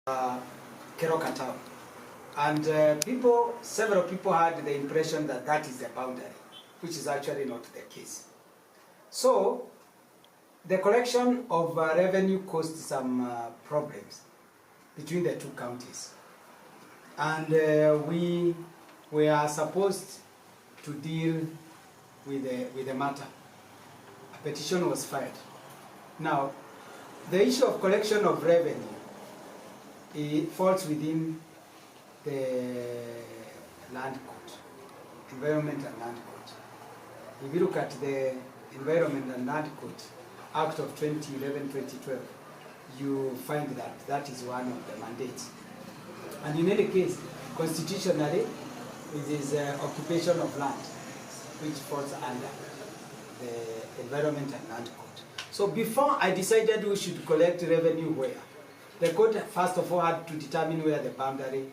Keroka town. And several people had the impression that that is the boundary, which is actually not the case. So, the collection of revenue caused some problems between the two counties. And we were supposed to deal with the matter. A petition was filed. Now, the issue of collection of revenue, it falls within the land court, Environment and Land Court. If you look at the Environment and Land Court Act of 2011-2012, you find that that is one of the mandates. And in any case, constitutionally, it is occupation of land, which falls under the Environment and Land Court. So before I decided we should collect revenue where, the court first of all had to determine where the boundary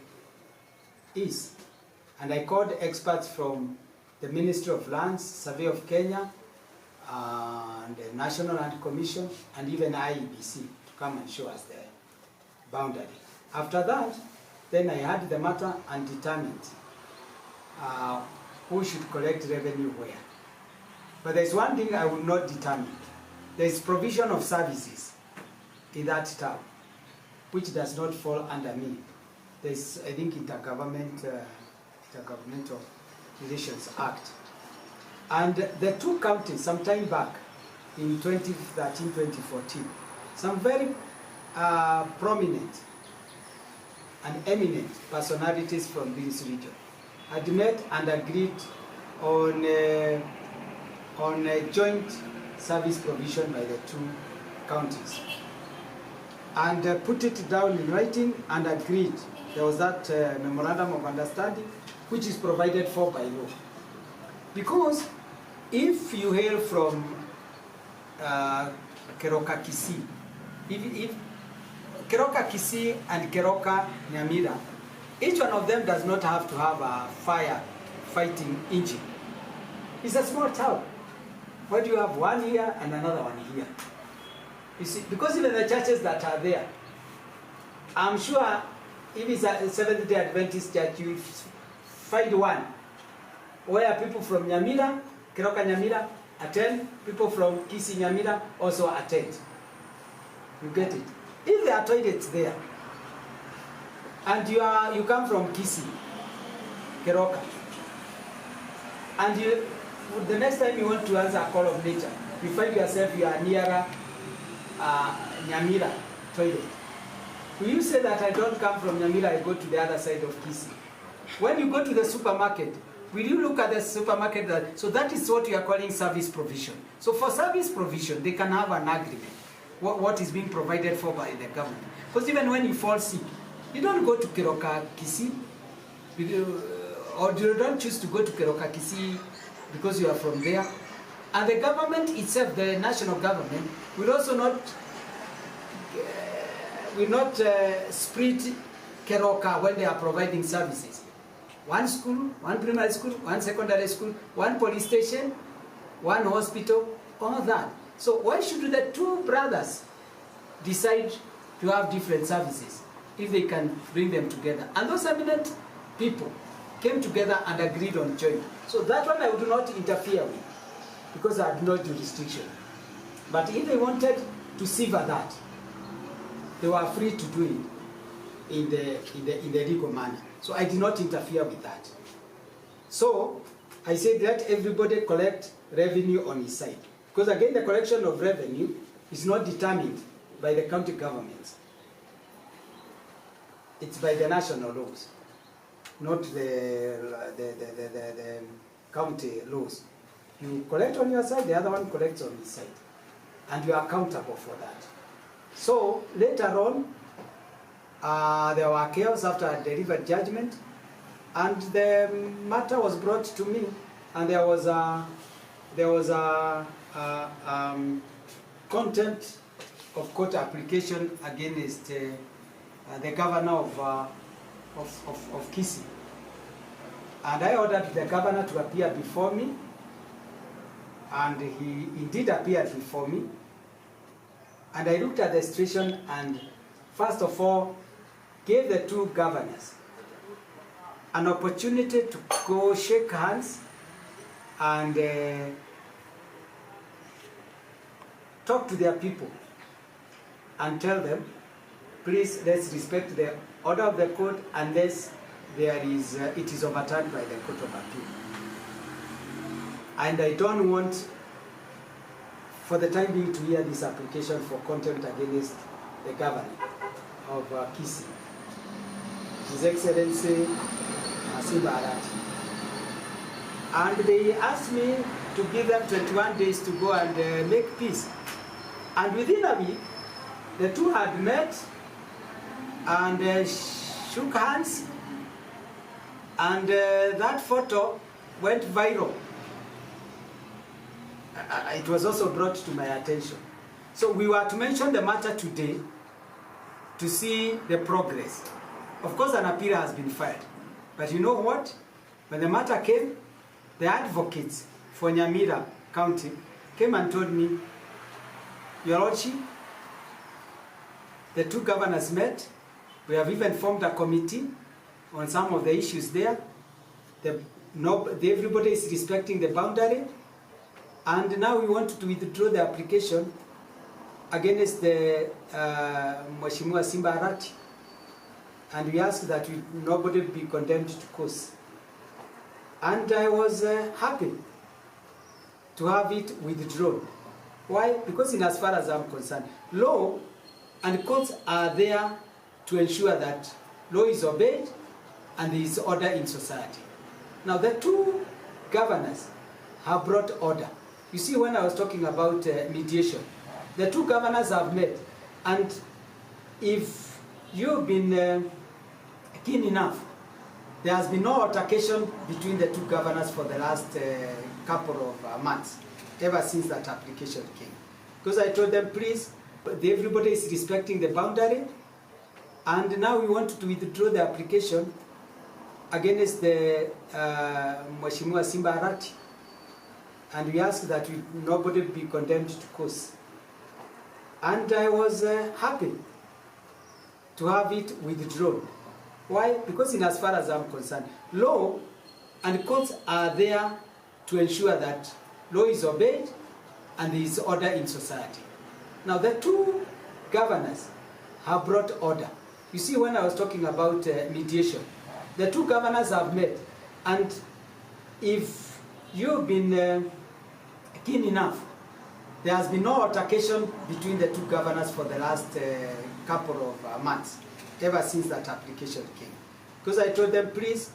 is. And I called experts from the Ministry of Lands, Survey of Kenya, and the National Land Commission, and even IEBC to come and show us the boundary. After that, then I had the matter and determined who should collect revenue where. But there's one thing I will not determine. There is provision of services in that town, which does not fall under me. There's, I think, Intergovernmental Relations Act. And the two counties, some time back, in 2013-2014, some very prominent and eminent personalities from this region had met and agreed on a joint service provision by the two counties, and put it down in writing and agreed. There was that memorandum of understanding, which is provided for by law. Because if you hail from Keroka, Kisii, if Keroka, Kisii and Keroka, Nyamira, each one of them does not have to have a fighting engine. It's a small town. Why do you have one here and another one here? You see, because even the churches that are there, I'm sure if it's a Seventh-day Adventist church, you find one where people from Nyamira, Keroka Nyamira attend, people from Kisii Nyamira also attend. You get it? If there are toilets there, and you come from Kisii, Keroka, and the next time you want to answer a call of nature, you find yourself you are nearer Nyamira toilet. Will you say that I don't come from Nyamira, I go to the other side of Kisii? When you go to the supermarket, will you look at the supermarket? So that is what we are calling service provision. So for service provision, they can have an agreement, what is being provided for by the government. Because even when you fall sick, you don't go to Keroka, Kisii, or you don't choose to go to Keroka, Kisii because you are from there. And the government itself, the national government, will also not split Keroka when they are providing services. One school, one primary school, one secondary school, one police station, one hospital, all that. So why should the two brothers decide to have different services if they can bring them together? And those eminent people came together and agreed on joint. So that one I would not interfere with, because I had no jurisdiction. But if they wanted to sever that, they were free to do it in the legal manner. So I did not interfere with that. So I said let everybody collect revenue on his side. Because again, the collection of revenue is not determined by the county governments. It's by the national laws, not the county laws. You collect on your side, the other one collects on his side. And you are accountable for that. So later on, there were chaos after I delivered judgment, and the matter was brought to me, and there was a contempt of court application against the governor of Kisii. And I ordered the governor to appear before me, and he indeed appeared before me. And I looked at the situation, and first of all, gave the two governors an opportunity to go shake hands and talk to their people and tell them, please, let's respect the order of the court unless it is overturned by the Court of Appeal. And I don't want, for the time being, to hear this application for contempt against the governor of Kisii, His Excellency Arati. And they asked me to give them 21 days to go and make peace. And within a week, the two had met and shook hands, and that photo went viral. It was also brought to my attention. So we were to mention the matter today to see the progress. Of course, an appeal has been filed. But you know what? When the matter came, the advocates for Nyamira County came and told me, Your Lordship, the two governors met. We have even formed a committee on some of the issues there. Everybody is respecting the boundary. And now we want to withdraw the application against the Mheshimiwa Arati. And we ask that nobody be condemned to cause. And I was happy to have it withdrawn. Why? Because in as far as I'm concerned, law and courts are there to ensure that law is obeyed and there is order in society. Now the two governors have brought order. You see, when I was talking about mediation, the two governors have met, and if you've been keen enough, there has been no altercation between the two governors for the last couple of months, ever since that application came. Because I told them, please, everybody is respecting the boundary, and now we want to withdraw the application against the Mheshimiwa Arati. And we ask that nobody be condemned to cause. And I was happy to have it withdrawn. Why? Because in as far as I'm concerned, law and courts are there to ensure that law is obeyed and there is order in society. Now the two governors have brought order. You see, when I was talking about mediation, the two governors have met, and if you've been keen enough, there has been no altercation between the two governors for the last couple of months, ever since that application came. Because I told them, please,